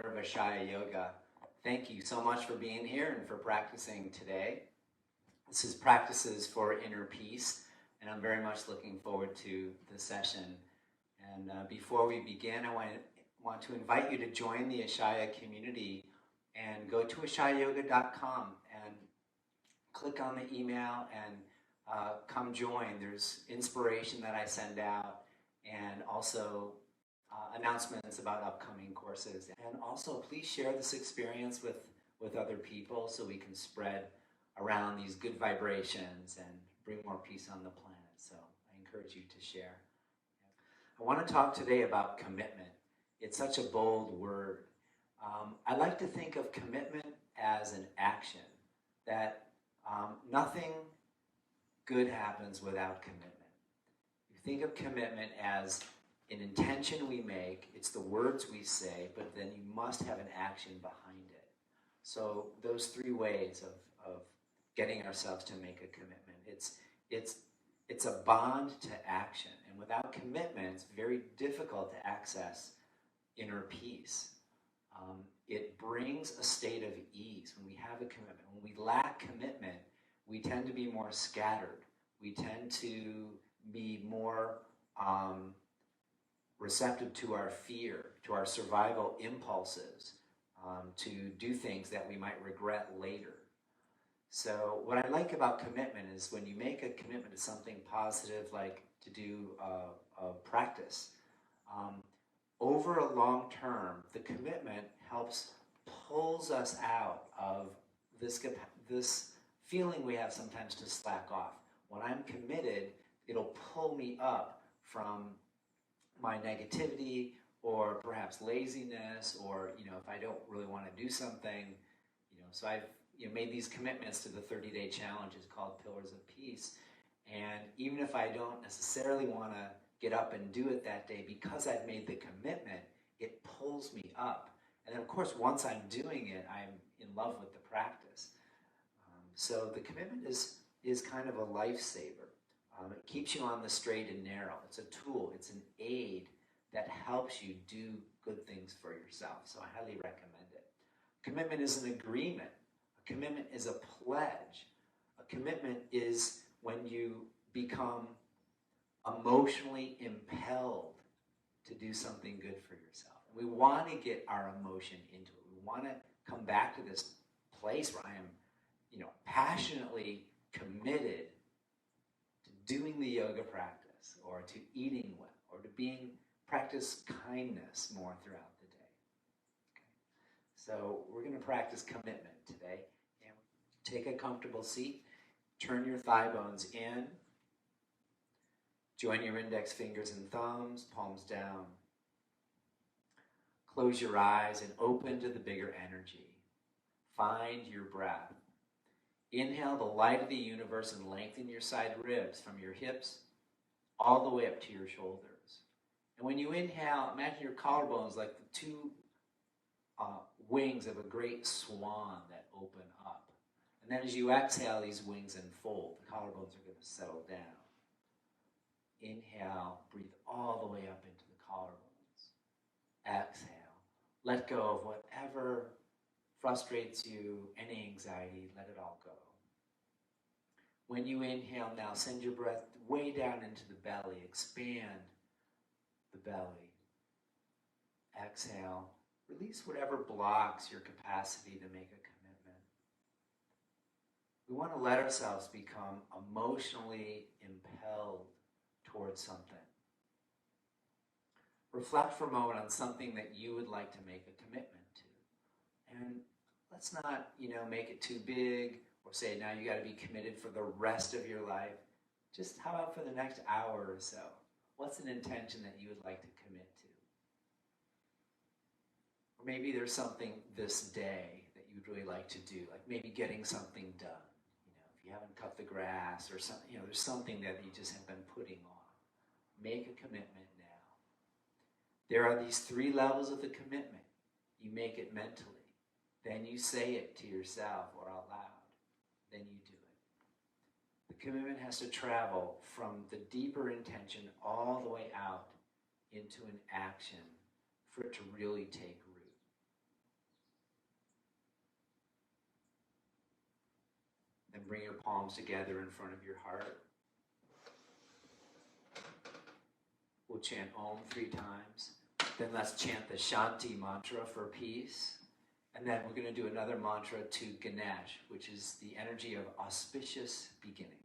founder of Ashaya Yoga. Thank you so much for being here and for practicing today. This is Practices for Inner Peace, and I'm very much looking forward to the session. And before we begin, I want to invite you to join the Ashaya community and go to ashayayoga.com and click on the email and come join. There's inspiration that I send out, and also announcements about upcoming courses. And also, please share this experience with other people so we can spread around these good vibrations and bring more peace on the planet. So I encourage you to share. I want to talk today about commitment. It's such a bold word. I like to think of commitment as an action, that nothing good happens without commitment. You think of commitment as an intention we make, it's the words we say, but then you must have an action behind it. So those three ways of getting ourselves to make a commitment. It's a bond to action, and without commitment, it's very difficult to access inner peace. It brings a state of ease when we have a commitment. When we lack commitment, we tend to be more scattered. We tend to be more receptive to our fear, to our survival impulses, to do things that we might regret later. So what I like about commitment is when you make a commitment to something positive, like to do a practice, over a long term, the commitment pulls us out of this feeling we have sometimes to slack off. When I'm committed, it'll pull me up from my negativity or perhaps laziness, or if I don't really want to do something, so I've made these commitments to the 30-day challenges called Pillars of Peace, and even if I don't necessarily want to get up and do it that day, because I've made the commitment, it pulls me up. And then of course, once I'm doing it, I'm in love with the practice. So the commitment is kind of a lifesaver. It keeps you on the straight and narrow. It's a tool, it's an aid that helps you do good things for yourself. So I highly recommend it. Commitment is an agreement. A commitment is a pledge. A commitment is when you become emotionally impelled to do something good for yourself. We want to get our emotion into it. We want to come back to this place where I am, passionately committed to doing the yoga practice, or to eating well, or to practice kindness more throughout the day. Okay. So we're going to practice commitment today. And take a comfortable seat. Turn your thigh bones in. Join your index fingers and thumbs, palms down. Close your eyes and open to the bigger energy. Find your breath. Inhale the light of the universe and lengthen your side ribs from your hips all the way up to your shoulders. And when you inhale, imagine your collarbones like the two wings of a great swan that open up. And then as you exhale, these wings unfold. The collarbones are going to settle down. Inhale, breathe all the way up into the collarbones. Exhale, let go of whatever frustrates you, any anxiety, let it all go. When you inhale now, send your breath way down into the belly. Expand the belly. Exhale, release whatever blocks your capacity to make a commitment. We want to let ourselves become emotionally impelled towards something. Reflect for a moment on something that you would like to make a commitment to. And let's not, make it too big or say, now you got to be committed for the rest of your life. Just how about for the next hour or so? What's an intention that you would like to commit to? Or maybe there's something this day that you'd really like to do, like maybe getting something done. If you haven't cut the grass or something, there's something that you just have been putting off. Make a commitment now. There are these three levels of the commitment. You make it mentally. Then you say it to yourself or out loud. Then you do it. The commitment has to travel from the deeper intention all the way out into an action for it to really take root. And bring your palms together in front of your heart. We'll chant Om 3 times. Then let's chant the Shanti Mantra for peace. And then we're going to do another mantra to Ganesh, which is the energy of auspicious beginnings.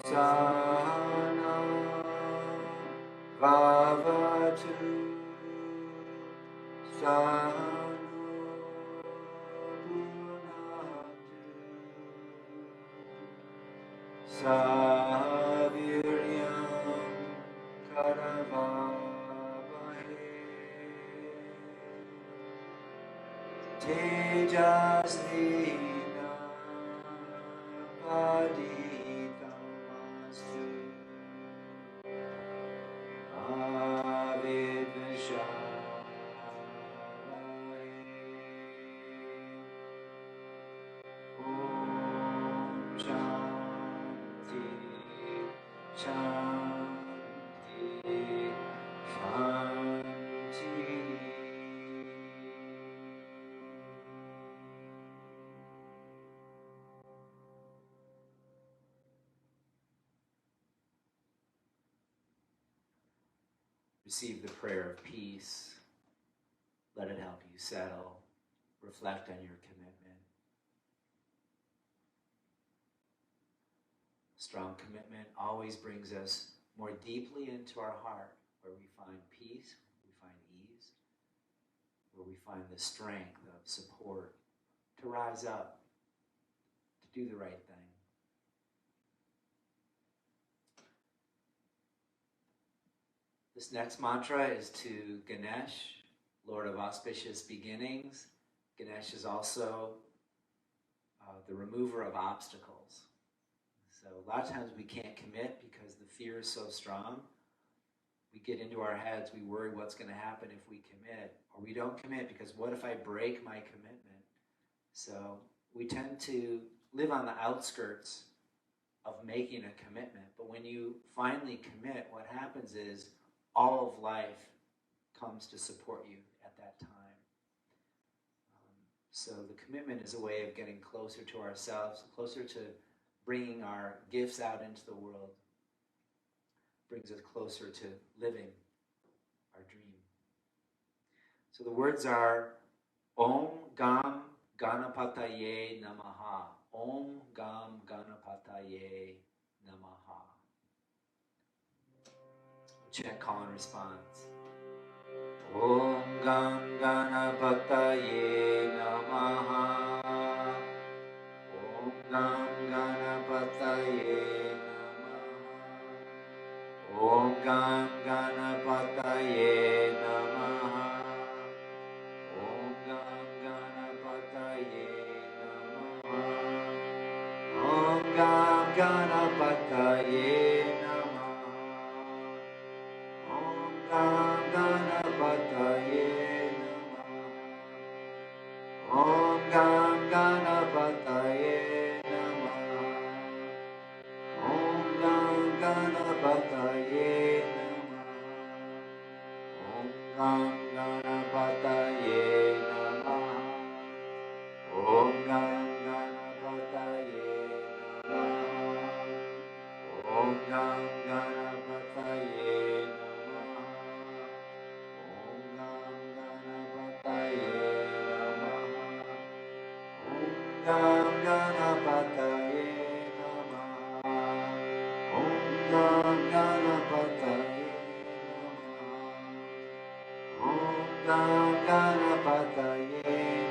Sana Vavatu Sanu Punatu Saviryam Karavavahe Tejasvina Paditamastu Avidvishalaye Om Shanti Shanti Shanti. Receive the prayer of peace. Let it help you settle. Reflect on your commitment. Strong commitment always brings us more deeply into our heart, where we find peace, we find ease, where we find the strength of support to rise up, to do the right thing. This next mantra is to Ganesh, Lord of Auspicious Beginnings. Ganesh is also the remover of obstacles. So a lot of times we can't commit because the fear is so strong. We get into our heads, we worry what's going to happen if we commit, or we don't commit because what if I break my commitment? So we tend to live on the outskirts of making a commitment, but when you finally commit, what happens is all of life comes to support you at that time. So the commitment is a way of getting closer to ourselves, closer to bringing our gifts out into the world, brings us closer to living our dream. So the words are Om Gam Ganapataye Namaha. Om Gam Ganapataye Namaha. Chant call and response. Om Gam Ganapataye Namaha. Om Gam Ganapataye Namaha. Om Gam Ganapataye Namaha. Om Gam Ganapataye Namaha. Om Gam Ganapataye Namaha. Om Gam Ganapataye Namaha. Om Gam Ganapataye Namaha. Om Gam Ganapataye Namaha. Om Gam Ganapataye Namaha. Om Gam Ganapataye Namaha. Om Gam Ganapataye Namaha. Om Gam Ganapataye Namaha. Om Gam Ganapataye Namaha. Om Gam Ganapataye Namaha. Om Gam Ganapataye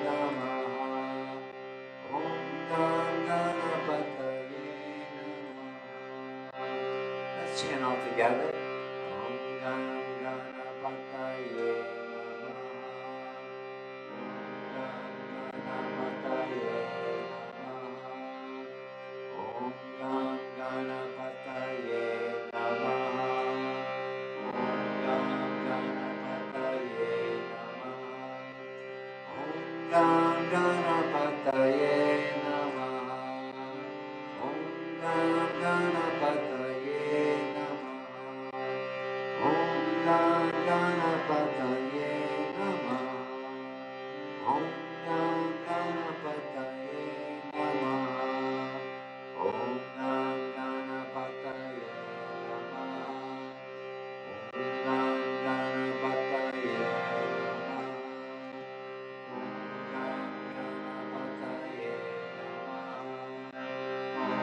Namaha. all together. Om Gam Ganapataye Namaha. Om Gam Ganapataye Namaha. Om Gam Ganapataye Namaha.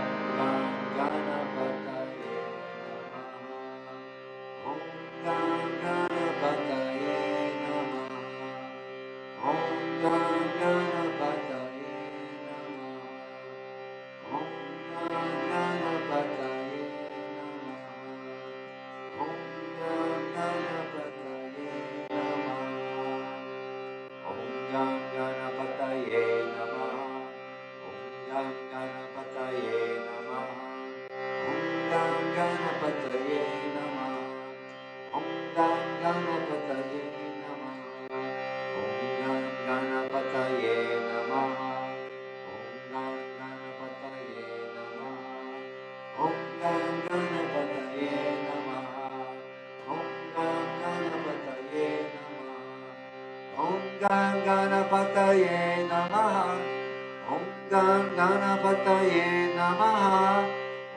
Om Gam Ganapataye Namaha. Om Gam Ganapataye Namaha.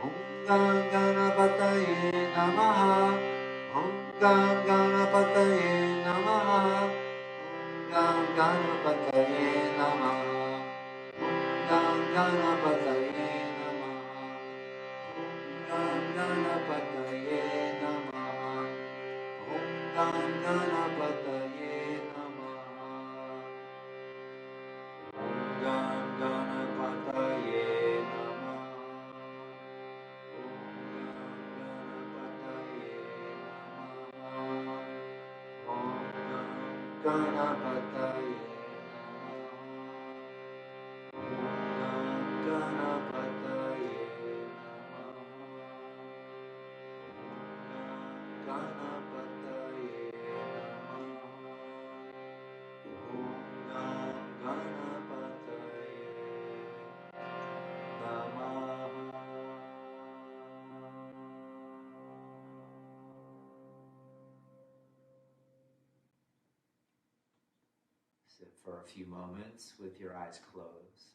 Om Gam Ganapataye Namaha. Om Gam Ganapataye Namaha. Om Gam Ganapataye Namaha. Om Gam Ganapataye Sit for a few moments with your eyes closed.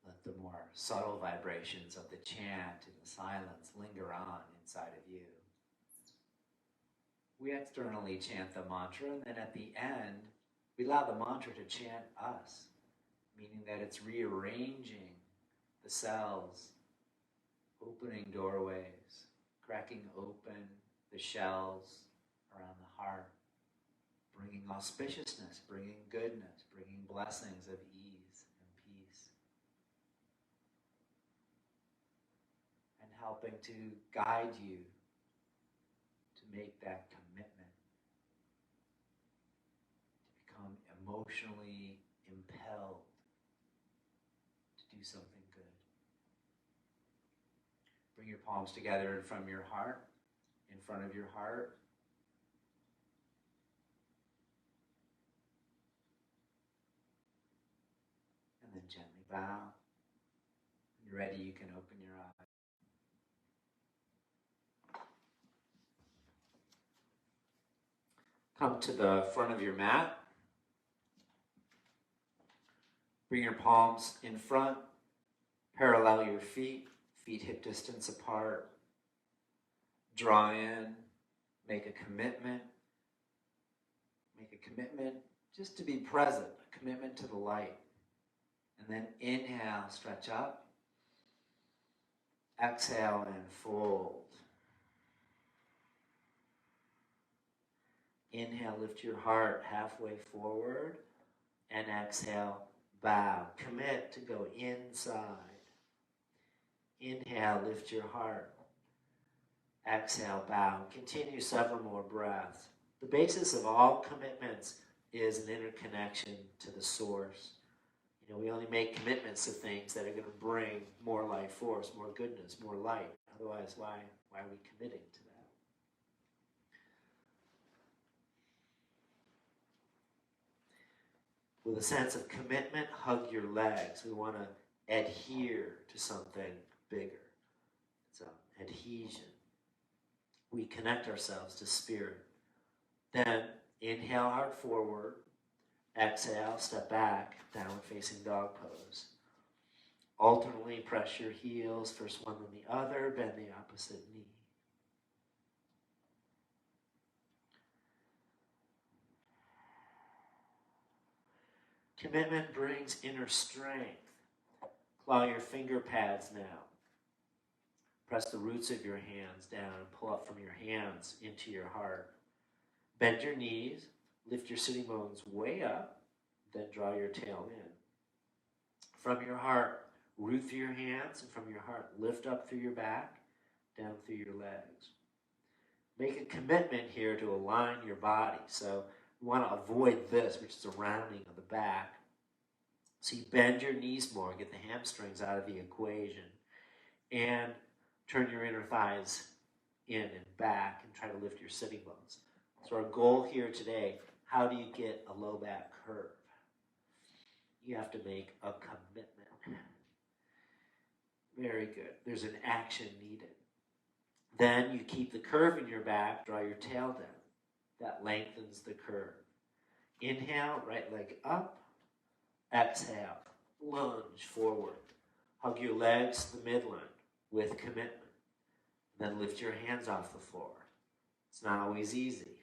Let the more subtle vibrations of the chant and the silence linger on inside of you. We externally chant the mantra, and then at the end, we allow the mantra to chant us, meaning that it's rearranging the cells, opening doorways, cracking open the shells around the heart, bringing auspiciousness, bringing goodness, bringing blessings of ease and peace, and helping to guide you to make that commitment, to become emotionally impelled to do something good. Bring your palms together in front of your heart, and then gently bow. When you're ready, you can open your eyes. Come to the front of your mat. Bring your palms in front, parallel your feet hip distance apart. Draw in, make a commitment just to be present, a commitment to the light. And then inhale, stretch up. Exhale and fold. Inhale, lift your heart halfway forward. And exhale, bow. Commit to go inside. Inhale, lift your heart. Exhale, bow. Continue several more breaths. The basis of all commitments is an interconnection to the source. You know, we only make commitments to things that are going to bring more life force, more goodness, more light. Otherwise, why are we committing to that? With a sense of commitment, hug your legs. We want to adhere to something bigger. It's an adhesion. We connect ourselves to spirit. Then inhale, heart forward. Exhale, step back, downward facing dog pose. Alternately press your heels, first one then the other, bend the opposite knee. Commitment brings inner strength. Claw your finger pads now. Press the roots of your hands down and pull up from your hands into your heart. Bend your knees, lift your sitting bones way up, then draw your tail in. From your heart, root through your hands, and from your heart, lift up through your back, down through your legs. Make a commitment here to align your body. So you want to avoid this, which is a rounding of the back. So you bend your knees more, get the hamstrings out of the equation, and turn your inner thighs in and back and try to lift your sitting bones. So our goal here today, how do you get a low back curve? You have to make a commitment. Very good. There's an action needed. Then you keep the curve in your back, draw your tail down. That lengthens the curve. Inhale, right leg up. Exhale, lunge forward. Hug your legs to the midline with commitment. Then lift your hands off the floor. It's not always easy,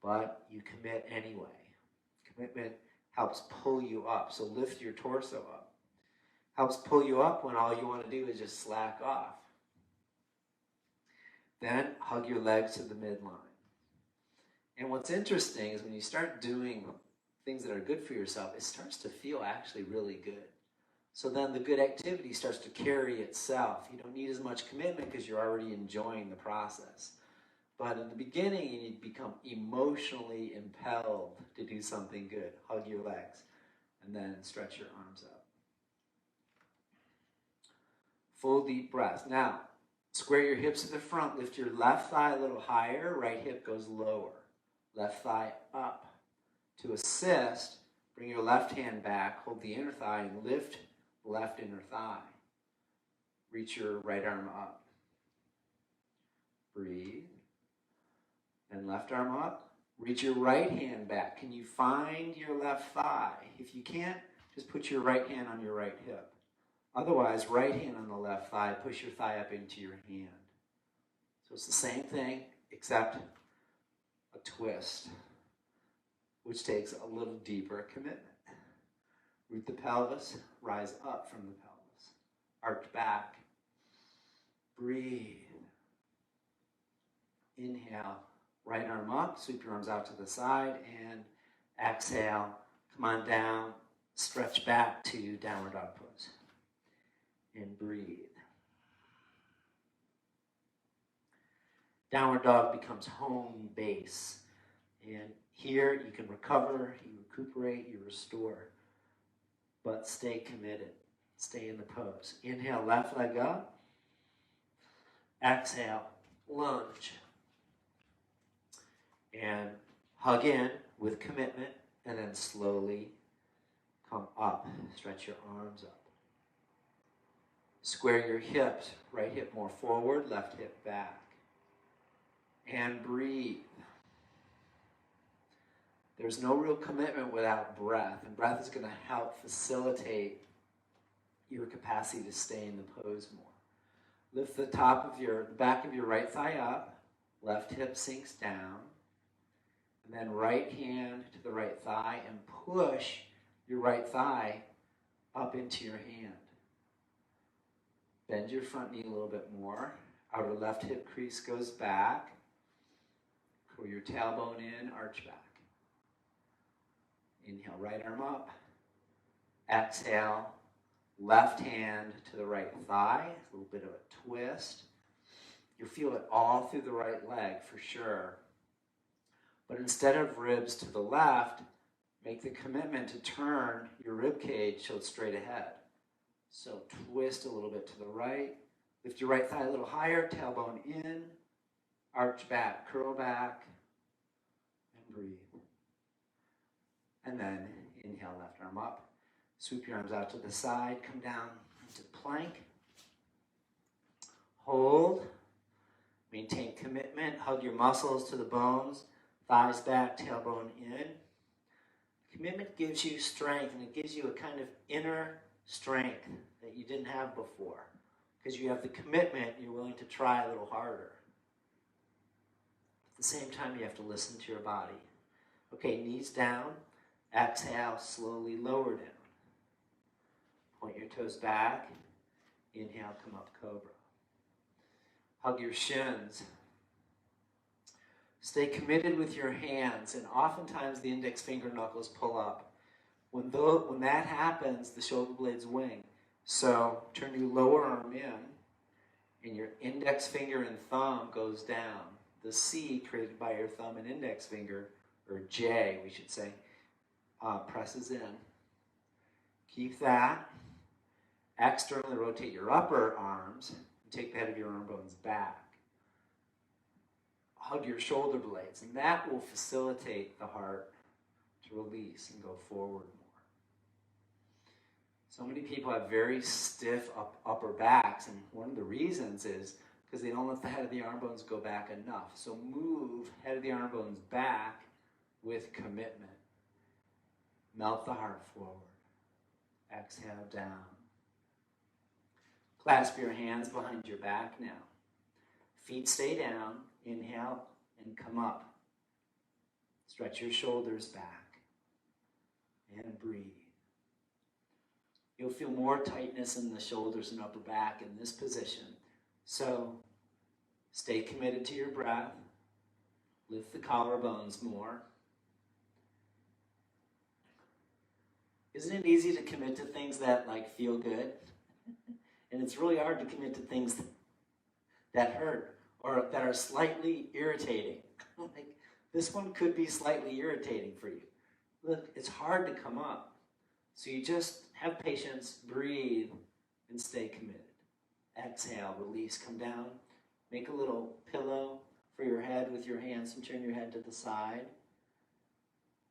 but you commit anyway. Commitment helps pull you up, so lift your torso up. Helps pull you up when all you want to do is just slack off. Then hug your legs to the midline. And what's interesting is when you start doing things that are good for yourself, it starts to feel actually really good. So then the good activity starts to carry itself. You don't need as much commitment because you're already enjoying the process. But in the beginning, you need to become emotionally impelled to do something good. Hug your legs and then stretch your arms up. Full deep breaths. Now, square your hips to the front. Lift your left thigh a little higher. Right hip goes lower. Left thigh up. To assist, bring your left hand back. Hold the inner thigh and lift the left inner thigh. Reach your right arm up. Breathe. And left arm up. Reach your right hand back. Can you find your left thigh? If you can't, just put your right hand on your right hip. Otherwise, right hand on the left thigh, push your thigh up into your hand. So it's the same thing, except a twist, which takes a little deeper commitment. Root the pelvis, rise up from the pelvis. Arch back. Breathe. Inhale, right arm up, sweep your arms out to the side, and exhale, come on down, stretch back to downward dog pose. And breathe. Downward dog becomes home base. And here you can recover, you recuperate, you restore. But stay committed. Stay in the pose. Inhale, left leg up. Exhale, lunge. And hug in with commitment, and then slowly come up. Stretch your arms up. Square your hips, right hip more forward, left hip back. And breathe. There's no real commitment without breath, and breath is going to help facilitate your capacity to stay in the pose more. Lift the back of your right thigh up, left hip sinks down, and then right hand to the right thigh and push your right thigh up into your hand. Bend your front knee a little bit more. Outer left hip crease goes back. Curl your tailbone in, arch back. Inhale, right arm up. Exhale, left hand to the right thigh, a little bit of a twist. You'll feel it all through the right leg for sure. But instead of ribs to the left, make the commitment to turn your rib cage so it's straight ahead. So twist a little bit to the right. Lift your right thigh a little higher, tailbone in, arch back, curl back, and breathe. And then inhale, left arm up. Sweep your arms out to the side, come down into plank. Hold. Maintain commitment. Hug your muscles to the bones. Thighs back, tailbone in. Commitment gives you strength, and it gives you a kind of inner strength that you didn't have before. Because you have the commitment, you're willing to try a little harder. At the same time, you have to listen to your body. Okay, knees down. Exhale, slowly lower down. Point your toes back. Inhale, come up, cobra. Hug your shins. Stay committed with your hands, and oftentimes the index finger knuckles pull up. When that happens, the shoulder blades wing. So turn your lower arm in, and your index finger and thumb goes down. The C created by your thumb and index finger, or J, we should say, presses in. Keep that. Externally rotate your upper arms and take the head of your arm bones back. Hug your shoulder blades, and that will facilitate the heart to release and go forward more. So many people have very stiff upper backs, and one of the reasons is because they don't let the head of the arm bones go back enough. So move head of the arm bones back with commitment. Melt the heart forward. Exhale down. Clasp your hands behind your back now. Feet stay down. Inhale and come up. Stretch your shoulders back. And breathe. You'll feel more tightness in the shoulders and upper back in this position. So stay committed to your breath. Lift the collarbones more. Isn't it easy to commit to things that feel good? And it's really hard to commit to things that hurt or that are slightly irritating. This one could be slightly irritating for you. Look, it's hard to come up. So you just have patience, breathe, and stay committed. Exhale, release, come down. Make a little pillow for your head with your hands and turn your head to the side.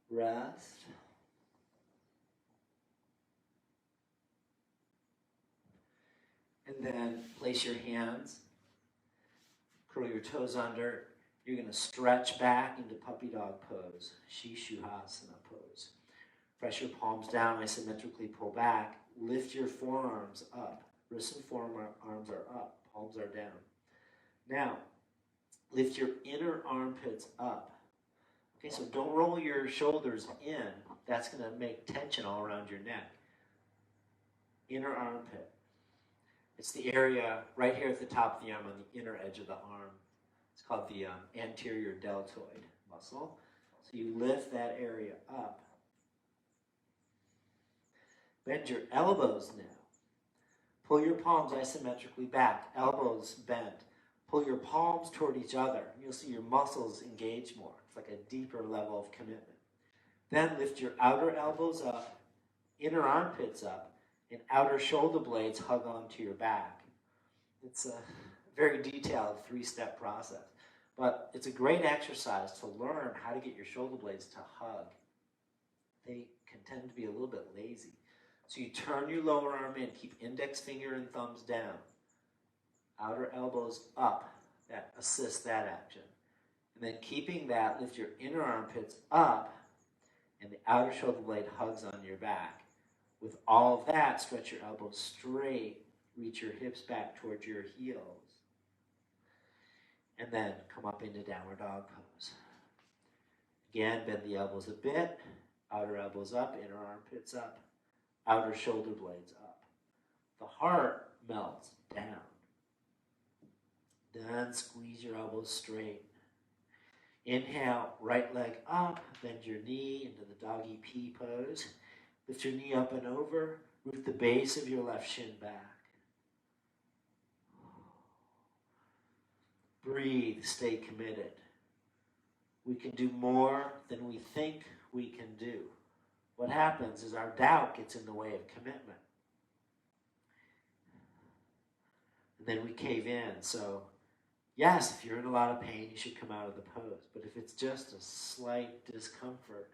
Rest. And then place your hands, curl your toes under. You're going to stretch back into puppy dog pose, Shishuhasana pose. Press your palms down, isometrically pull back. Lift your forearms up. Wrists and forearms are up, palms are down. Now, lift your inner armpits up. Okay, so don't roll your shoulders in. That's going to make tension all around your neck. Inner armpit. It's the area right here at the top of the arm on the inner edge of the arm. It's called the anterior deltoid muscle. So you lift that area up. Bend your elbows now. Pull your palms isometrically back, elbows bent. Pull your palms toward each other. You'll see your muscles engage more. It's like a deeper level of commitment. Then lift your outer elbows up, inner armpits up, and outer shoulder blades hug onto your back. It's a very detailed 3-step process. But it's a great exercise to learn how to get your shoulder blades to hug. They can tend to be a little bit lazy. So you turn your lower arm in, keep index finger and thumbs down. Outer elbows up, that assists that action. And then keeping that, lift your inner armpits up, and the outer shoulder blade hugs on your back. With all of that, stretch your elbows straight, reach your hips back towards your heels. And then come up into downward dog pose. Again, bend the elbows a bit, outer elbows up, inner armpits up, outer shoulder blades up. The heart melts down. Then squeeze your elbows straight. Inhale, right leg up, bend your knee into the doggy pea pose. Lift your knee up and over, root the base of your left shin back. Breathe, stay committed. We can do more than we think we can do. What happens is our doubt gets in the way of commitment. And then we cave in. So, yes, if you're in a lot of pain, you should come out of the pose. But if it's just a slight discomfort,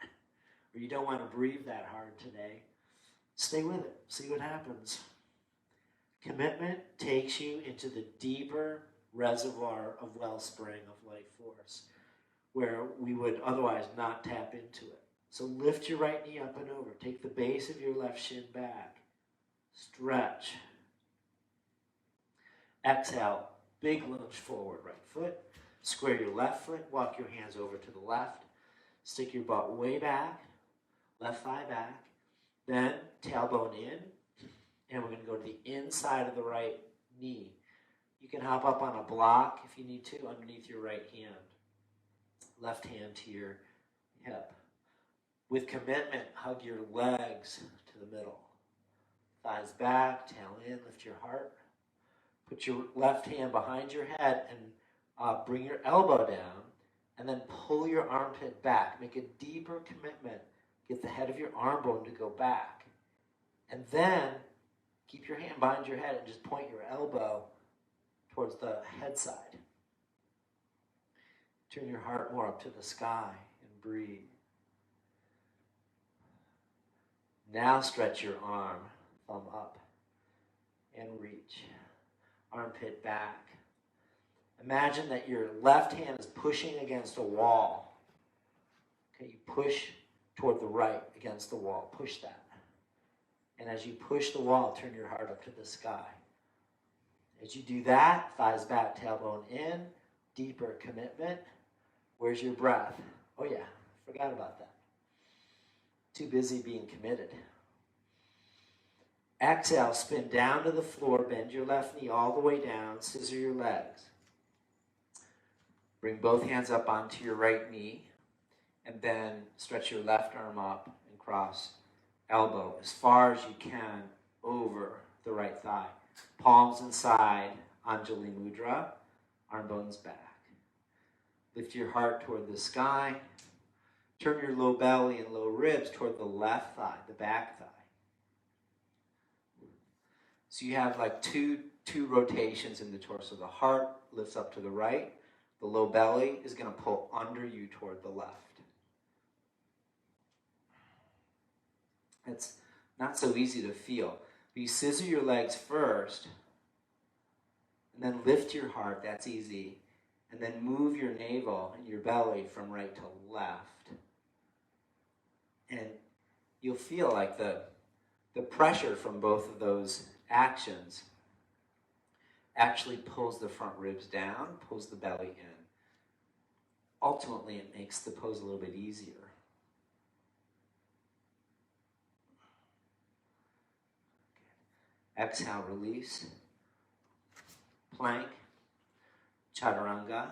or you don't want to breathe that hard today, stay with it. See what happens. Commitment takes you into the deeper reservoir of wellspring of life force, where we would otherwise not tap into it. So lift your right knee up and over. Take the base of your left shin back. Stretch. Exhale, big lunge forward, right foot. Square your left foot, walk your hands over to the left. Stick your butt way back, left thigh back. Then tailbone in, and we're going to go to the inside of the right knee. You can hop up on a block if you need to, underneath your right hand. Left hand to your hip. With commitment, hug your legs to the middle. Thighs back, tail in, lift your heart. Put your left hand behind your head and bring your elbow down, and then pull your armpit back. Make a deeper commitment. Get the head of your arm bone to go back. And then keep your hand behind your head and just point your elbow towards the head side. Turn your heart more up to the sky and breathe. Now stretch your arm, thumb up, and reach. Armpit back. Imagine that your left hand is pushing against a wall. Okay, you push toward the right against the wall. Push that. And as you push the wall, turn your heart up to the sky. As you do that, thighs back, tailbone in, deeper commitment. Where's your breath? Oh yeah, forgot about that. Too busy being committed. Exhale, spin down to the floor, bend your left knee all the way down, scissor your legs. Bring both hands up onto your right knee, and then stretch your left arm up and cross elbow as far as you can over the right thigh. Palms inside, Anjali Mudra, arm bones back. Lift your heart toward the sky. Turn your low belly and low ribs toward the left thigh, the back thigh. So you have like two rotations in the torso. The heart lifts up to the right. The low belly is going to pull under you toward the left. It's not so easy to feel. But you scissor your legs first, and then lift your heart. That's easy. And then move your navel and your belly from right to left. And you'll feel like the pressure from both of those actions actually pulls the front ribs down, pulls the belly in. Ultimately, it makes the pose a little bit easier. Exhale, release. Plank, Chaturanga,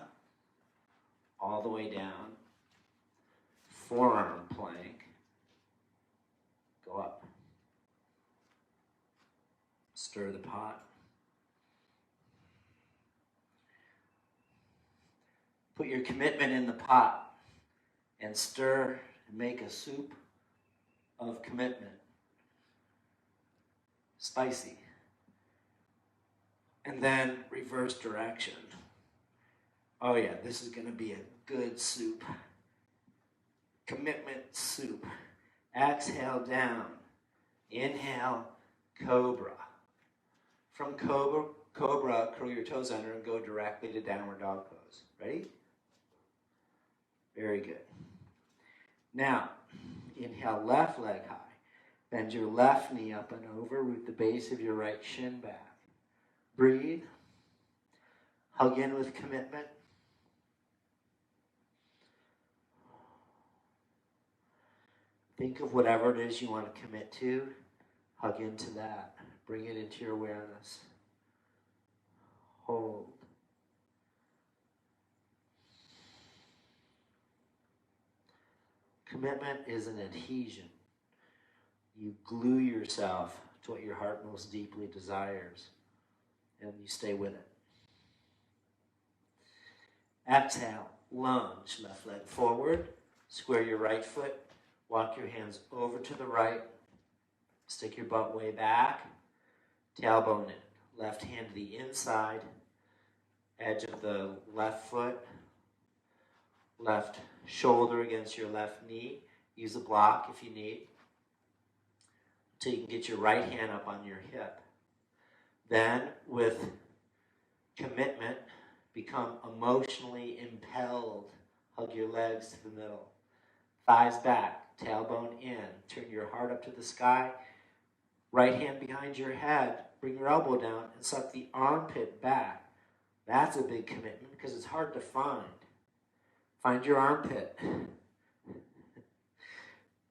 all the way down. Forearm plank. Go up. Stir the pot. Put your commitment in the pot and stir and make a soup of commitment. Spicy. And then reverse direction. Oh yeah, this is going to be a good soup. Commitment soup. Exhale down. Inhale, cobra. From cobra, curl your toes under and go directly to downward dog pose. Ready? Very good. Now, inhale, left leg high. Bend your left knee up and over. Root the base of your right shin back. Breathe. Hug in with commitment. Think of whatever it is you want to commit to. Hug into that. Bring it into your awareness. Hold. Commitment is an adhesion. You glue yourself to what your heart most deeply desires, and you stay with it. Exhale, lunge, left leg forward, square your right foot, walk your hands over to the right, stick your butt way back, tailbone in, left hand to the inside, edge of the left foot, left shoulder against your left knee. Use a block if you need, until you can get your right hand up on your hip. Then, with commitment, become emotionally impelled. Hug your legs to the middle. Thighs back, tailbone in. Turn your heart up to the sky. Right hand behind your head. Bring your elbow down and suck the armpit back. That's a big commitment because it's hard to find. Find your armpit.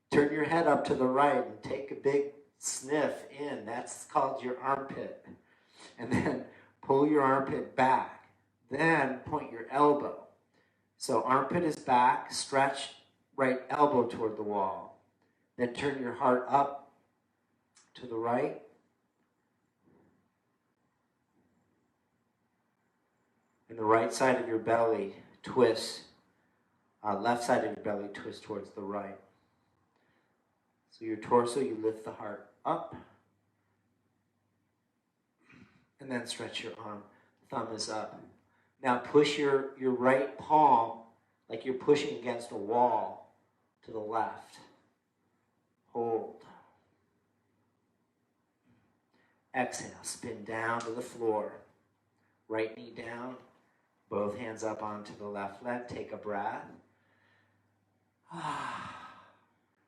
Turn your head up to the right and take a big sniff in. That's called your armpit. And then pull your armpit back. Then point your elbow. So armpit is back, stretch right elbow toward the wall. Then turn your heart up to the right. And the right side of your belly twists, left side of your belly twists towards the right. So your torso, you lift the heart up. And then stretch your arm. Thumb is up. Now push your right palm like you're pushing against a wall to the left. Hold. Exhale, spin down to the floor. Right knee down, both hands up onto the left leg. Take a breath.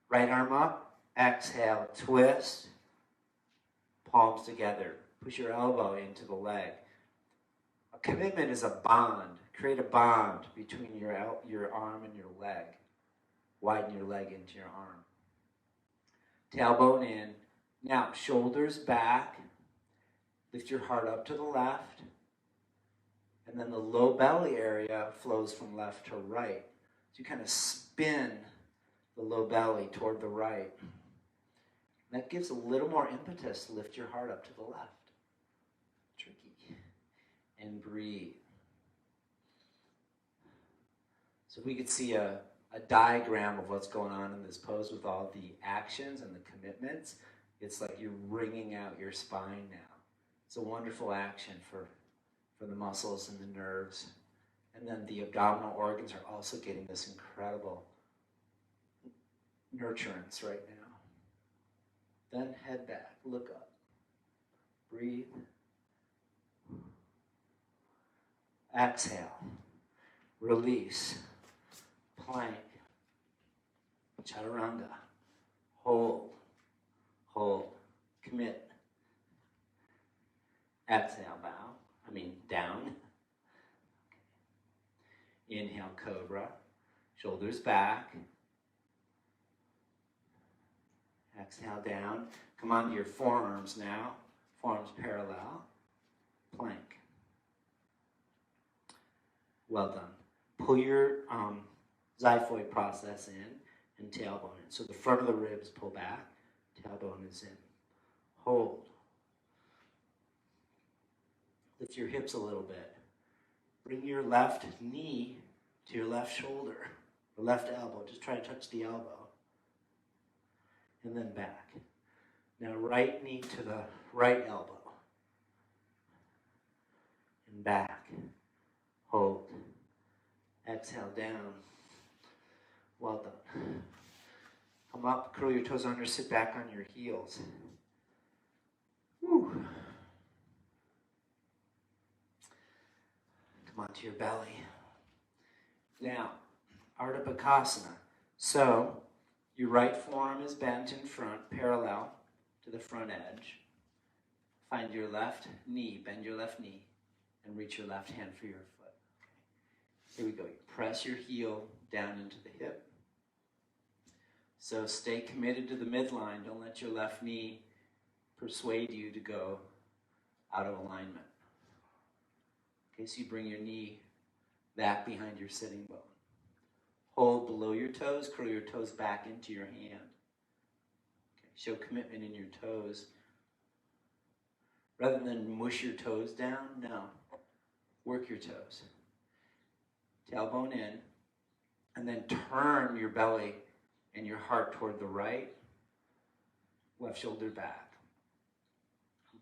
Right arm up. Exhale, twist. Palms together. Push your elbow into the leg. A commitment is a bond. Create a bond between your arm and your leg. Widen your leg into your arm. Tailbone in. Now, shoulders back. Lift your heart up to the left. And then the low belly area flows from left to right. So you kind of spin the low belly toward the right. And that gives a little more impetus to lift your heart up to the left. Tricky. And breathe. So we could see a diagram of what's going on in this pose with all the actions and the commitments. It's like you're wringing out your spine now. It's a wonderful action for the muscles and the nerves. And then the abdominal organs are also getting this incredible nurturance right now. Then head back, look up, breathe. Exhale, release, plank, chaturanga, hold, commit. Exhale, down. Inhale, cobra, shoulders back. Exhale, down. Come onto your forearms now, forearms parallel, plank. Well done. Pull your xiphoid process in and tailbone in. So the front of the ribs pull back, tailbone is in. Hold. Lift your hips a little bit. Bring your left knee to your left shoulder, or left elbow. Just try to touch the elbow. And then back. Now right knee to the right elbow. And back. Hold. Exhale, down. Well done. Come up, curl your toes under, sit back on your heels. Whew. Come onto your belly. Now, Ardha Bakasana. So, your right forearm is bent in front, parallel to the front edge. Find your left knee, bend your left knee, and reach your left hand for your foot. Here we go. You press your heel down into the hip. So stay committed to the midline. Don't let your left knee persuade you to go out of alignment. Okay, so you bring your knee back behind your sitting bone. Hold below your toes, curl your toes back into your hand. Okay. Show commitment in your toes. Rather than mush your toes down, no. Work your toes. Tailbone in, and then turn your belly and your heart toward the right, left shoulder back.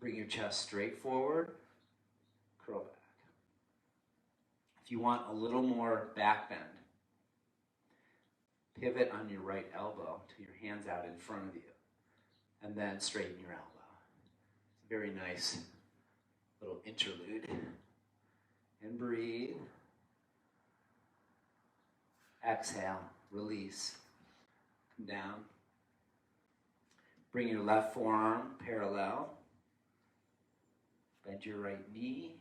Bring your chest straight forward, curl back. If you want a little more back bend, pivot on your right elbow to your hands out in front of you, and then straighten your elbow. It's a very nice little interlude. And breathe. Exhale, release. Come down. Bring your left forearm parallel. Bend your right knee.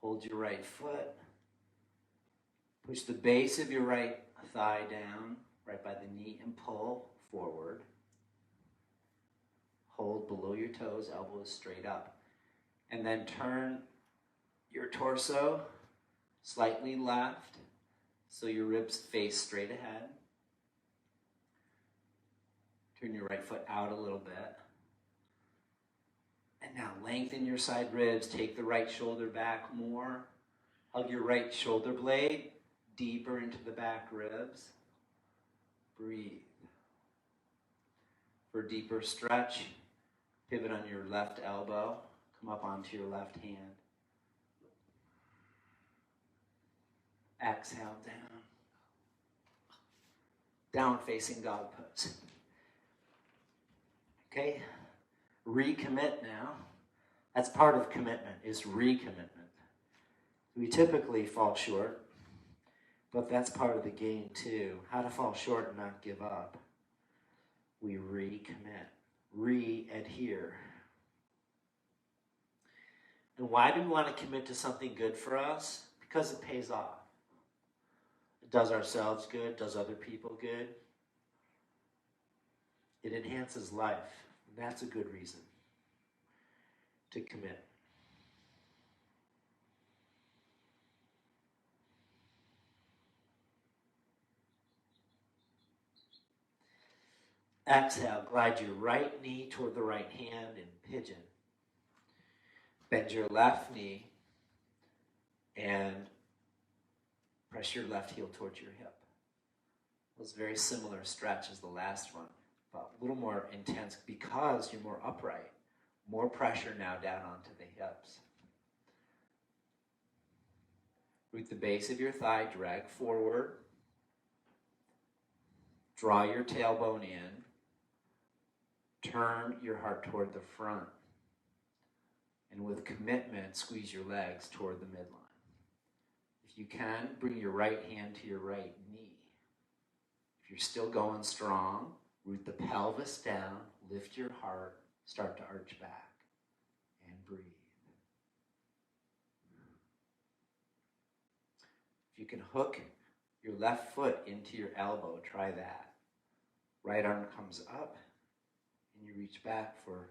Hold your right foot. Push the base of your right thigh down, right by the knee, and pull forward. Hold below your toes, elbows straight up. And then turn your torso slightly left, so your ribs face straight ahead. Turn your right foot out a little bit. And now lengthen your side ribs. Take the right shoulder back more. Hug your right shoulder blade deeper into the back ribs. Breathe. For a deeper stretch, pivot on your left elbow. Come up onto your left hand. Exhale down. Down facing dog pose. Okay, recommit now. That's part of commitment, is recommitment. We typically fall short, but that's part of the game too. How to fall short and not give up. We recommit, re-adhere. And why do we want to commit to something good for us? Because it pays off. It does ourselves good, does other people good. It enhances life. And that's a good reason to commit. Exhale, glide your right knee toward the right hand in pigeon. Bend your left knee and press your left heel towards your hip. It was a very similar stretch as the last one, but a little more intense because you're more upright. More pressure now down onto the hips. Root the base of your thigh, drag forward. Draw your tailbone in. Turn your heart toward the front. And with commitment, squeeze your legs toward the midline. If you can, bring your right hand to your right knee. If you're still going strong, root the pelvis down, lift your heart, start to arch back, and breathe. If you can hook your left foot into your elbow, try that. Right arm comes up, and you reach back for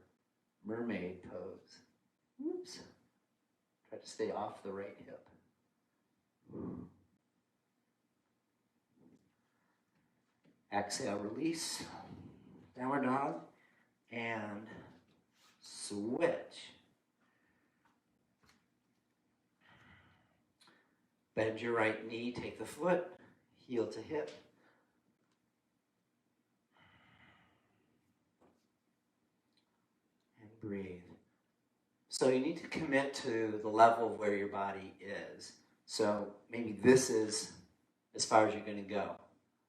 Mermaid Pose. Oops. Try to stay off the right hip. Exhale, release. Downward dog. And switch. Bend your right knee, take the foot, heel to hip. And breathe. So you need to commit to the level of where your body is. So maybe this is as far as you're going to go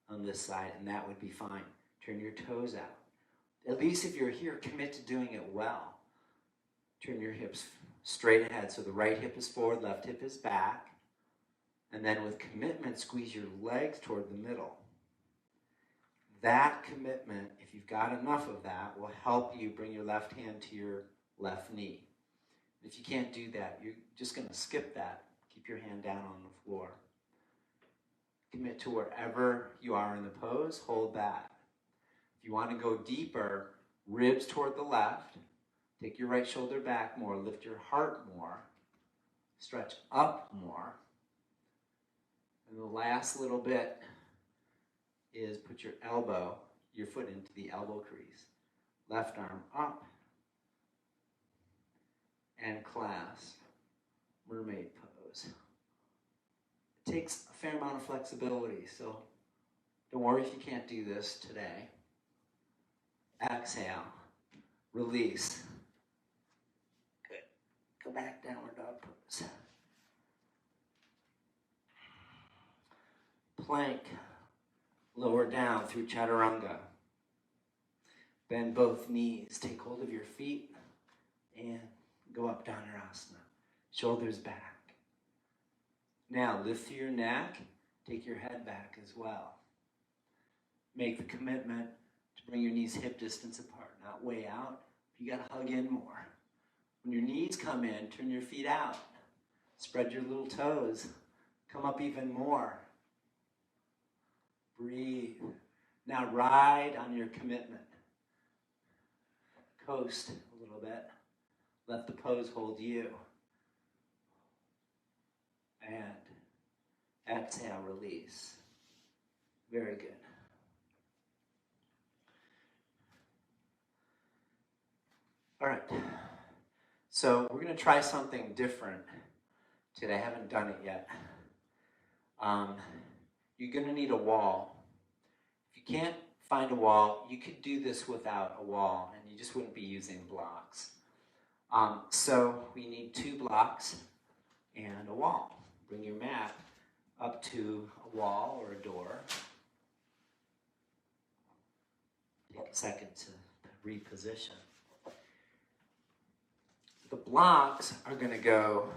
on this side, and that would be fine. Turn your toes out. At least if you're here, commit to doing it well. Turn your hips straight ahead. So the right hip is forward, left hip is back. And then with commitment, squeeze your legs toward the middle. That commitment, if you've got enough of that, will help you bring your left hand to your left knee. If you can't do that, you're just going to skip that. Keep your hand down on the floor. Commit to wherever you are in the pose. Hold that. If you want to go deeper, ribs toward the left. Take your right shoulder back more. Lift your heart more. Stretch up more. And the last little bit, is put your foot into the elbow crease. Left arm up and clasp. Mermaid pose. It takes a fair amount of flexibility, so don't worry if you can't do this today. Exhale. Release. Good. Go back, downward dog pose. Plank. Lower down through Chaturanga. Bend both knees. Take hold of your feet and go up Dhanurasana. Shoulders back. Now lift through your neck. Take your head back as well. Make the commitment to bring your knees hip distance apart, not way out. You got to hug in more. When your knees come in, turn your feet out. Spread your little toes. Come up even more. Breathe. Now ride on your commitment. Coast a little bit. Let the pose hold you. And exhale, release. Very good. All right. So we're going to try something different today. I haven't done it yet. You're going to need a wall. If you can't find a wall, you could do this without a wall, and you just wouldn't be using blocks. So we need 2 blocks and a wall. Bring your mat up to a wall or a door. Take a second to reposition. The blocks are going to go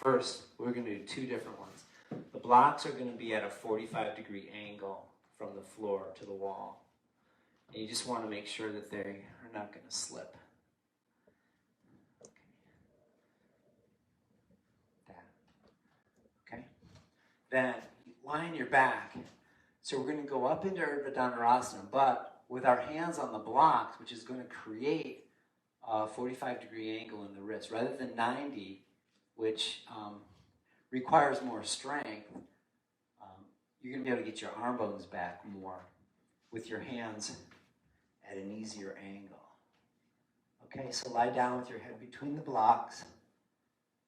first. We're going to do 2 different ones. The blocks are going to be at a 45-degree angle from the floor to the wall. And you just want to make sure that they are not going to slip. Then lie on your back. So we're going to go up into Urdhva Dhanurasana, but with our hands on the blocks, which is going to create a 45-degree angle in the wrist. Rather than 90, which requires more strength, you're going to be able to get your arm bones back more with your hands at an easier angle. Okay, so lie down with your head between the blocks.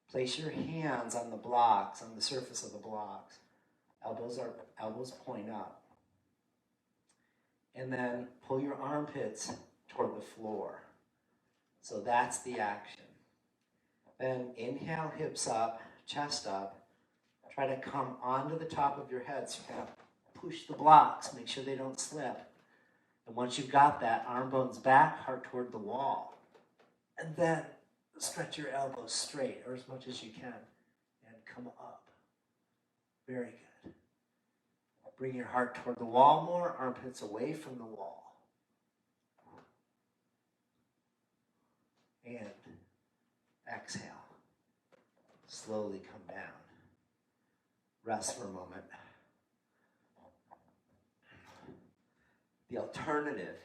Place your hands on the blocks, on the surface of the blocks. Elbows point up. And then pull your armpits toward the floor. So that's the action. Then inhale, hips up, chest up. Try to come onto the top of your head. So you kind of push the blocks, make sure they don't slip. And once you've got that, arm bones back, heart toward the wall. And then stretch your elbows straight, or as much as you can, and come up. Very good. Bring your heart toward the wall more, armpits away from the wall. And exhale. Slowly come down. Rest for a moment. The alternative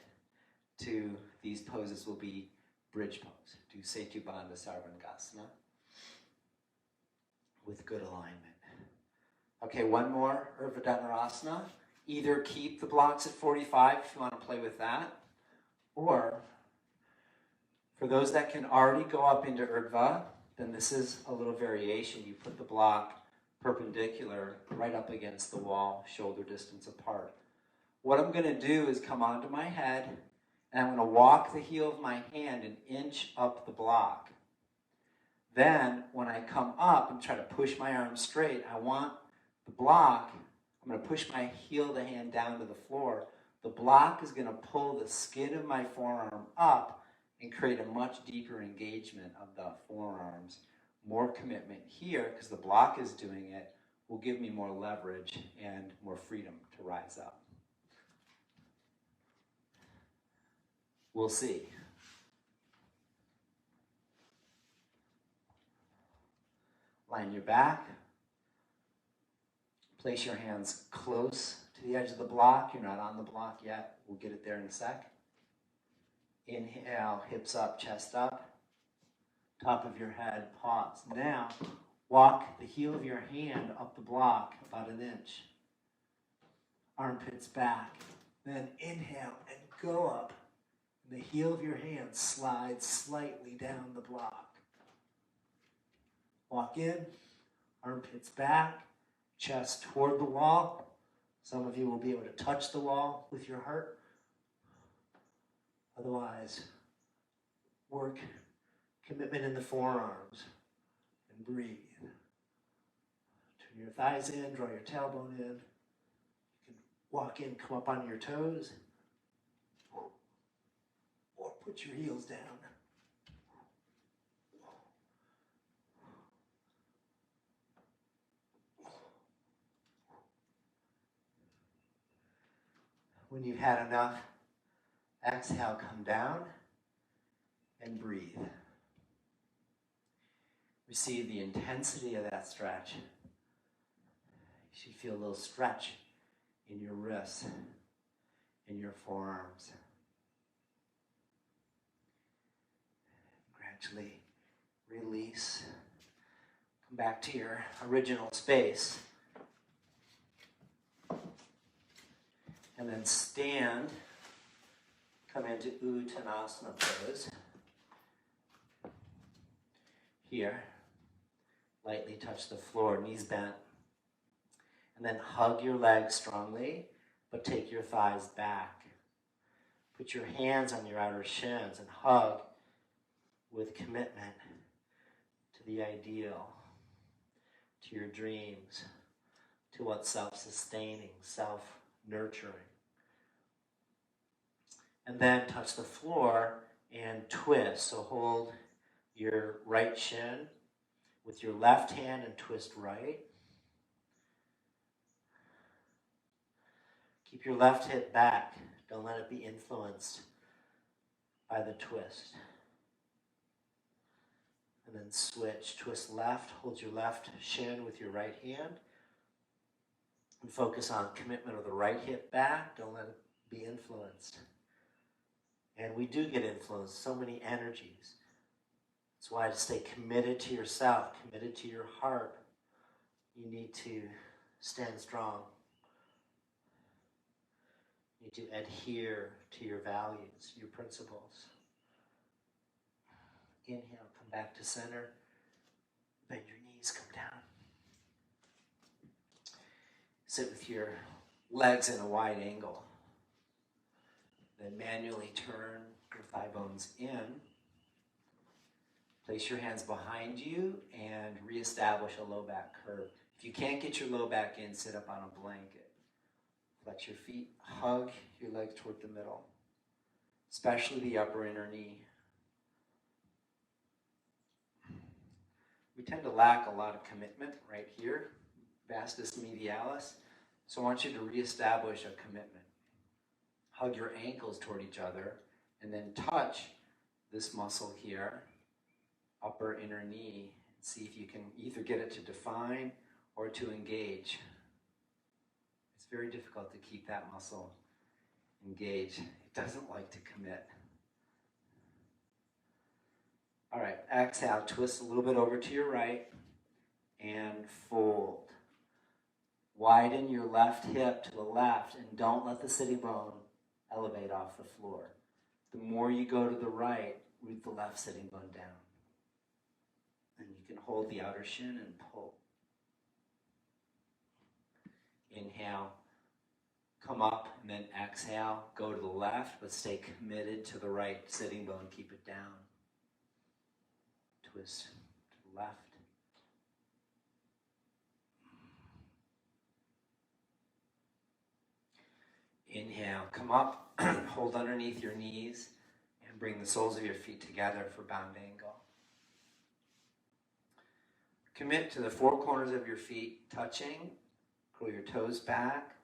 to these poses will be bridge pose. Do Setubandha Sarvangasana with good alignment. Okay, one more Urdhva Dhanurasana. Either keep the blocks at 45 if you want to play with that, or for those that can already go up into Urdhva, then this is a little variation. You put the block perpendicular right up against the wall, shoulder distance apart. What I'm going to do is come onto my head, and I'm going to walk the heel of my hand an inch up the block. Then, when I come up and try to push my arm straight, I want the block, I'm going to push my heel of the hand down to the floor. The block is going to pull the skin of my forearm up and create a much deeper engagement of the forearms. More commitment here, because the block is doing it, will give me more leverage and more freedom to rise up. We'll see. Lie on your back. Place your hands close to the edge of the block. You're not on the block yet. We'll get it there in a sec. Inhale, hips up, chest up. Top of your head, pause. Now, walk the heel of your hand up the block about an inch. armpits back. Then inhale and go up. And the heel of your hand slides slightly down the block. Walk in, armpits back, chest toward the wall. Some of you will be able to touch the wall with your heart. Otherwise, work commitment in the forearms and breathe. Turn your thighs in, draw your tailbone in. You can walk in, come up on your toes, or put your heels down. When you've had enough, exhale, come down and breathe. Receive the intensity of that stretch. You should feel a little stretch in your wrists, in your forearms. Gradually release. Come back to your original space. And then stand. Come into Uttanasana Pose. Here. Lightly touch the floor, knees bent. And then hug your legs strongly, but take your thighs back. Put your hands on your outer shins and hug with commitment to the ideal, to your dreams, to what's self-sustaining, self-nurturing. And then touch the floor and twist. So hold your right shin with your left hand and twist right. Keep your left hip back. Don't let it be influenced by the twist. And then switch. Twist left. Hold your left shin with your right hand. And focus on commitment of the right hip back. Don't let it be influenced. And we do get influenced. So many energies. That's why to stay committed to yourself, committed to your heart, you need to stand strong. You need to adhere to your values, your principles. Inhale, come back to center. Bend your knees, come down. Sit with your legs in a wide angle. Then manually turn your thigh bones in. Place your hands behind you and reestablish a low back curve. If you can't get your low back in, sit up on a blanket. Flex your feet, hug your legs toward the middle, especially the upper inner knee. We tend to lack a lot of commitment right here, vastus medialis. So I want you to reestablish a commitment. Hug your ankles toward each other and then touch this muscle here, upper inner knee. See if you can either get it to define or to engage. It's very difficult to keep that muscle engaged. It doesn't like to commit. All right, exhale, twist a little bit over to your right and fold. Widen your left hip to the left and don't let the sitting bone elevate off the floor. The more you go to the right, root the left sitting bone down. And you can hold the outer shin and pull. Inhale, come up, and then exhale, go to the left, but stay committed to the right sitting bone, keep it down. Twist to the left. Inhale, come up, hold underneath your knees, and bring the soles of your feet together for bound angle. Commit to the four corners of your feet touching. Curl your toes back.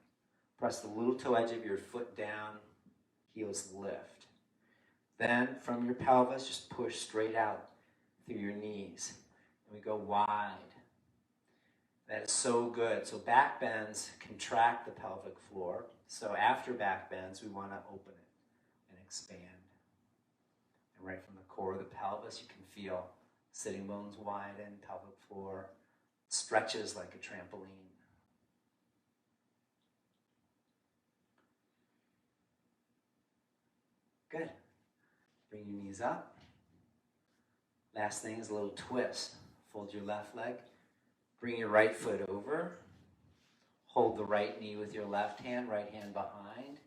Press the little toe edge of your foot down. Heels lift. Then from your pelvis, just push straight out through your knees. And we go wide. That is so good. So back bends contract the pelvic floor. So after back bends, we want to open it and expand. And right from the core of the pelvis, you can feel sitting bones widen, pelvic floor stretches like a trampoline. Bring your knees up. Last thing is a little twist. Fold your left leg. Bring your right foot over. Hold the right knee with your left hand behind.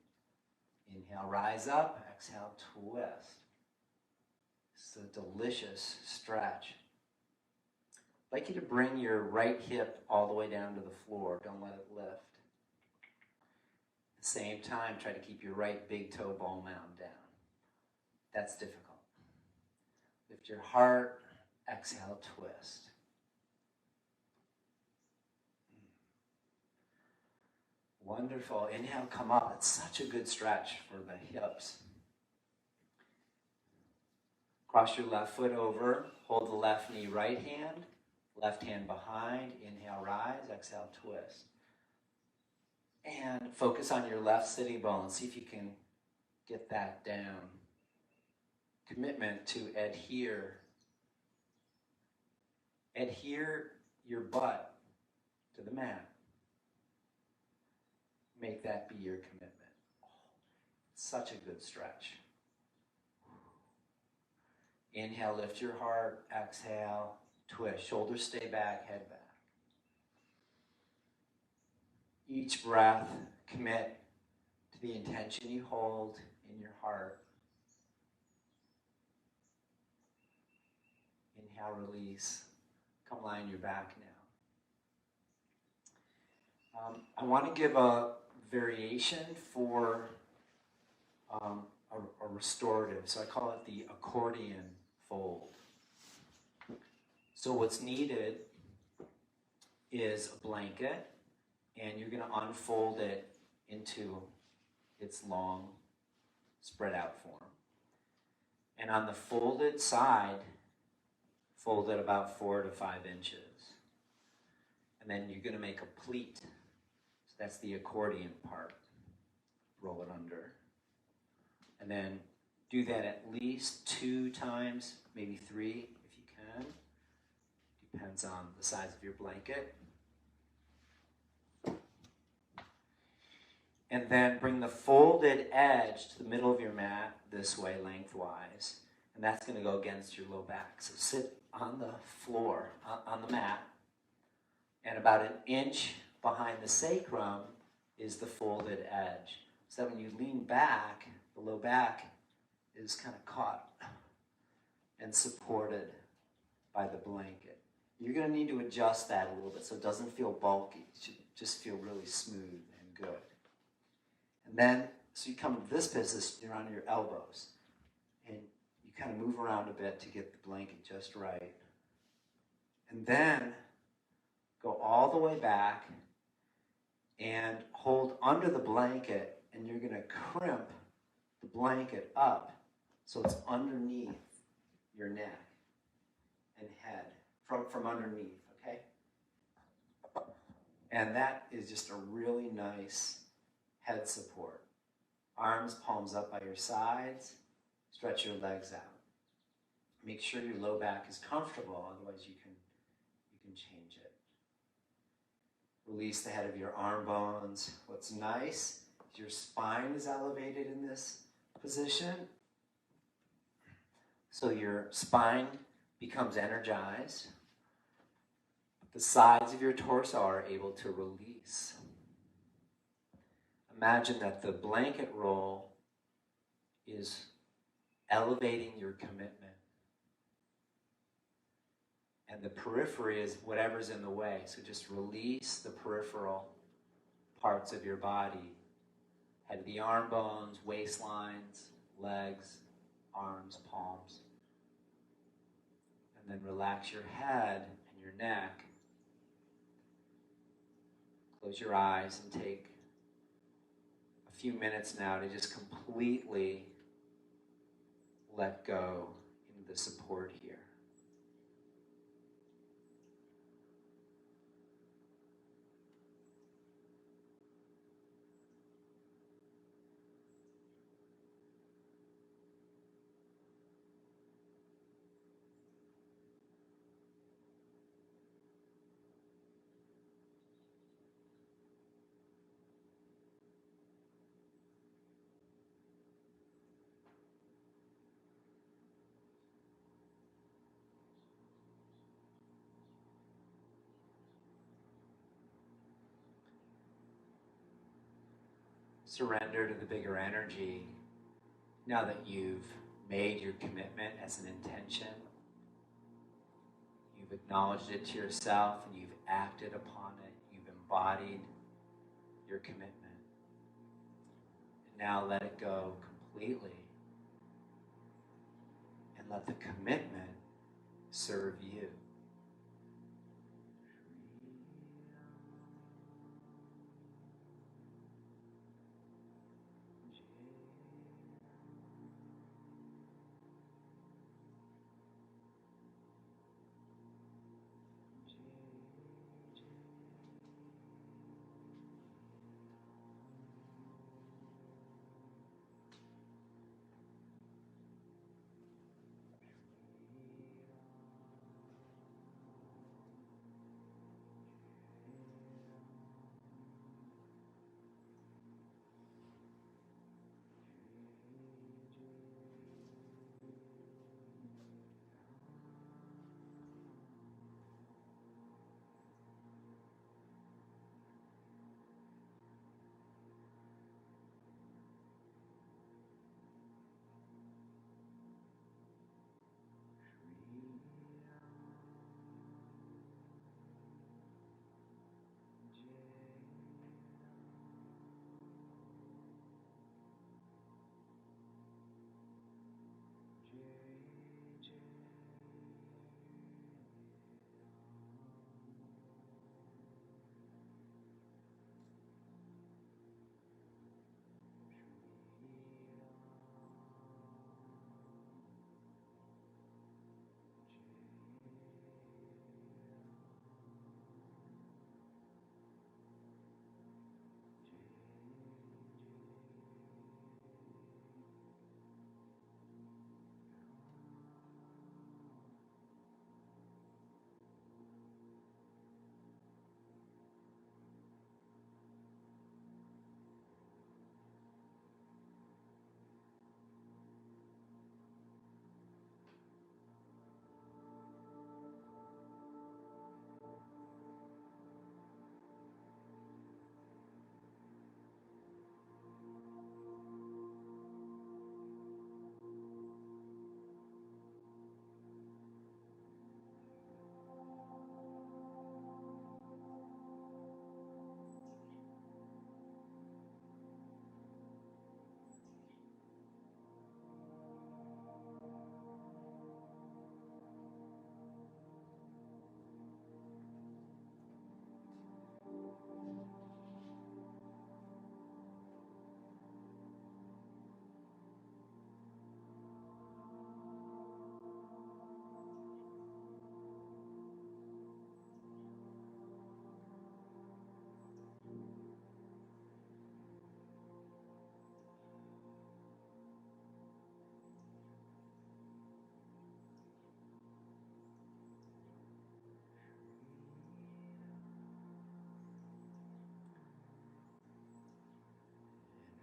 Inhale, rise up. Exhale, twist. It's a delicious stretch. I'd like you to bring your right hip all the way down to the floor. Don't let it lift. At the same time, try to keep your right big toe ball mound down. That's difficult. Lift your heart. Exhale, twist. Wonderful. Inhale, come up. It's such a good stretch for the hips. Cross your left foot over. Hold the left knee right hand. Left hand behind. Inhale, rise. Exhale, twist. And focus on your left sitting bone. See if you can get that down. Commitment to adhere. Adhere your butt to the mat. Make that be your commitment. Such a good stretch. Inhale, lift your heart. Exhale, twist. Shoulders stay back, head back. Each breath, commit to the intention you hold in your heart. Inhale, release. Come lie on your back now. I want to give a variation for a restorative. So I call it the Accordion Fold. So what's needed is a blanket, and you're going to unfold it into its long, spread out form. And on the folded side, fold it about 4 to 5 inches. And then you're going to make a pleat. So that's the accordion part. Roll it under. And then do that at least 2 times, maybe 3 if you can. Depends on the size of your blanket. And then bring the folded edge to the middle of your mat this way, lengthwise. And that's going to go against your low back. So sit on the floor, on the mat. And about 1 inch behind the sacrum is the folded edge. So that when you lean back, the low back is kind of caught and supported by the blanket. You're going to need to adjust that a little bit so it doesn't feel bulky. It should just feel really smooth and good. And then, so you come to this position, you're on your elbows. And you kind of move around a bit to get the blanket just right. And then go all the way back and hold under the blanket, and you're going to crimp the blanket up so it's underneath your neck and head, from underneath, okay? And that is just a really nice head support. Arms, palms up by your sides. Stretch your legs out. Make sure your low back is comfortable, otherwise you can change it. Release the head of your arm bones. What's nice is your spine is elevated in this position. So your spine becomes energized. The sides of your torso are able to release. Imagine that the blanket roll is elevating your commitment. And the periphery is whatever's in the way. So just release the peripheral parts of your body. Head of the arm bones, waistlines, legs, arms, palms. And then relax your head and your neck. Close your eyes and take a few minutes now to just completely let go into the support here. surrender to the bigger energy. Now that you've made your commitment as an intention, you've acknowledged it to yourself and you've acted upon it, you've embodied your commitment. And now let it go completely and let the commitment serve you.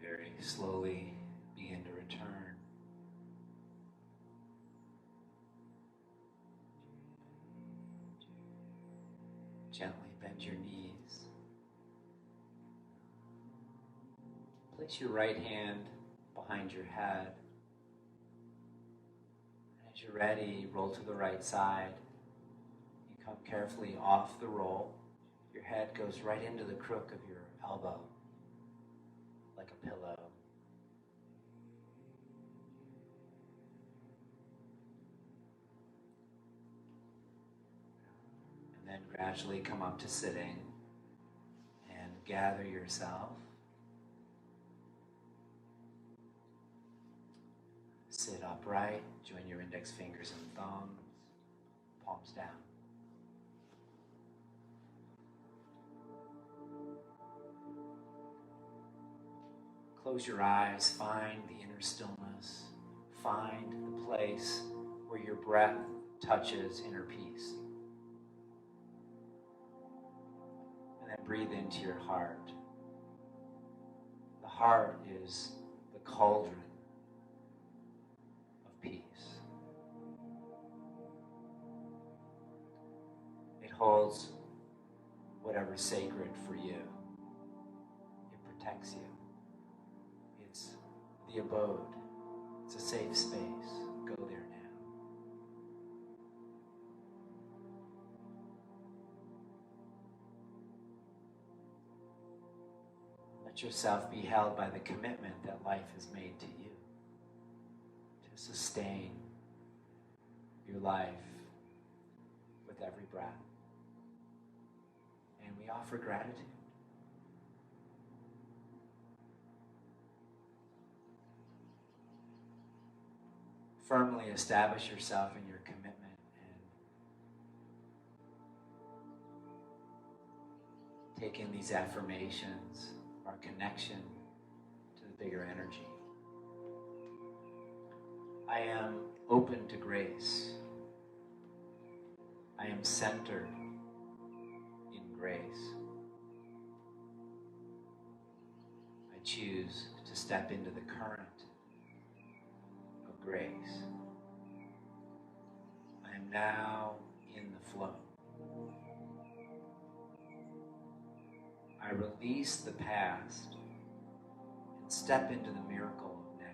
Very slowly begin to return. Gently bend your knees. Place your right hand behind your head. And as you're ready, roll to the right side. You come carefully off the roll. Your head goes right into the crook of your elbow, like a pillow. And then gradually come up to sitting and gather yourself. Sit upright, join your index fingers and thumbs, palms down. Close your eyes, find the inner stillness, find the place where your breath touches inner peace. And then breathe into your heart. The heart is the cauldron of peace. It holds whatever's sacred for you. It protects you. It's the abode. It's a safe space. Go there now. Let yourself be held by the commitment that life has made to you to sustain your life with every breath. And we offer gratitude. Firmly establish yourself in your commitment and take in these affirmations, our connection to the bigger energy. I am open to grace. I am centered in grace. I choose to step into the current of grace. I am now in the flow. I release the past and step into the miracle of now.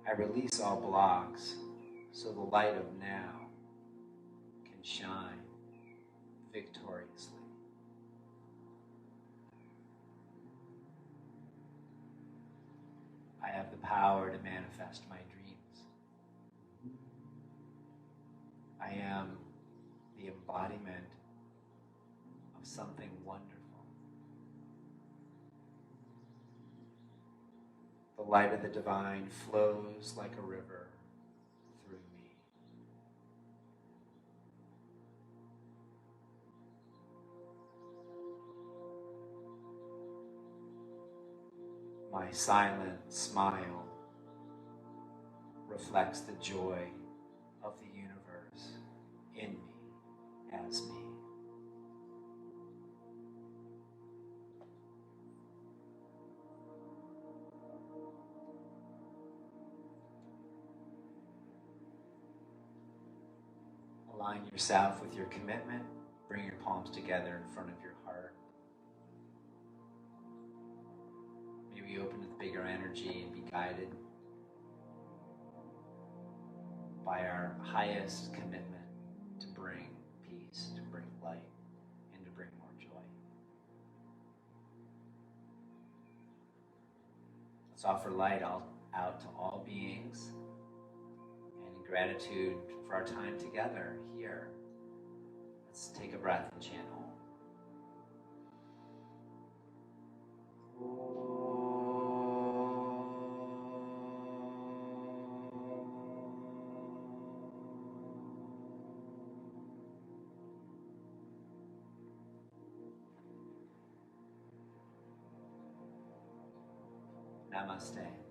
I release all blocks so the light of now can shine victoriously. I have the power to manifest my dreams. I am the embodiment of something wonderful. The light of the divine flows like a river through me. My silent smile reflects the joy of the universe in me as me. Align yourself with your commitment. Bring your palms together in front of your heart. Maybe open to the bigger energy and be guided by our highest commitment to bring peace, to bring light, and to bring more joy. Let's offer light out to all beings, and in gratitude for our time together here, let's take a breath and chant Om. Namaste.